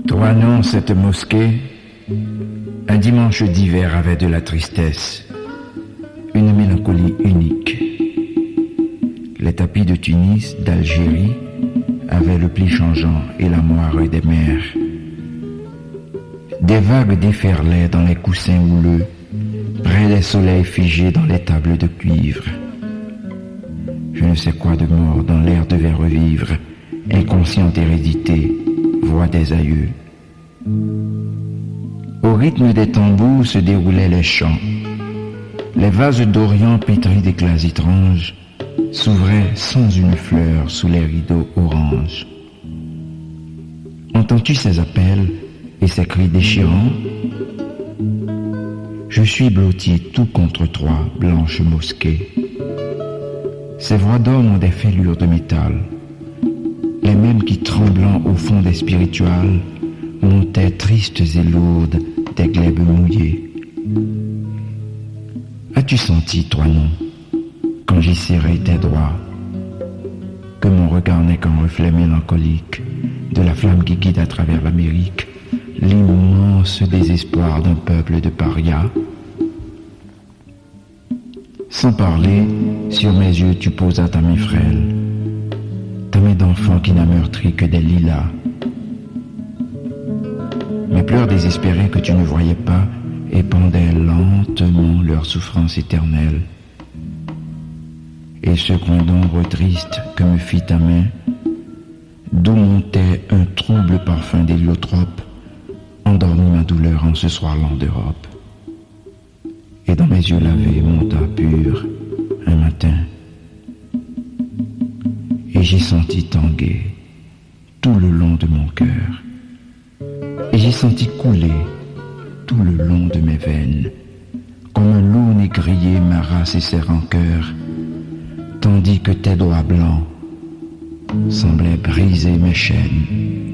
Toi non, cette mosquée, un dimanche d'hiver avait de la tristesse, une mélancolie unique. Les tapis de Tunis, d'Algérie, avaient le pli changeant et la moire des mers. Des vagues déferlaient dans les coussins houleux, près des soleils figés dans les tables de cuivre. Je ne sais quoi de mort dans l'air devait revivre, inconsciente hérédité, voix des aïeux. Au rythme des tambours se déroulaient les chants. Les vases d'Orient pétris d'éclats étranges s'ouvraient sans une fleur sous les rideaux orange. Entends-tu ces appels et ces cris déchirants? Je suis blotti tout contre toi, blanche mosquée. Ces voix d'hommes ont des fêlures de métal, les mêmes qui, tremblant au fond des spirituals, montaient tristes et lourdes des glèbes mouillées. As-tu senti, toi non, quand j'y serrais tes doigts, que mon regard n'est qu'un reflet mélancolique de la flamme qui guide à travers l'Amérique l'immense désespoir d'un peuple de parias? Sans parler, sur mes yeux tu posas ta main frêle, ta main d'enfant qui n'a meurtri que des lilas. Mes pleurs désespérés que tu ne voyais pas épandaient lentement leur souffrance éternelle. Et ce coin d'ombre triste que me fit ta main, d'où montait un trouble parfum d'héliotrope, endormit ma douleur en ce soir lent d'Europe. Et dans mes yeux lavés monta pur un matin, et j'ai senti tanguer tout le long de mon cœur, et j'ai senti couler tout le long de mes veines, comme un loup négrier m'arrache ses rancœurs, tandis que tes doigts blancs semblaient briser mes chaînes.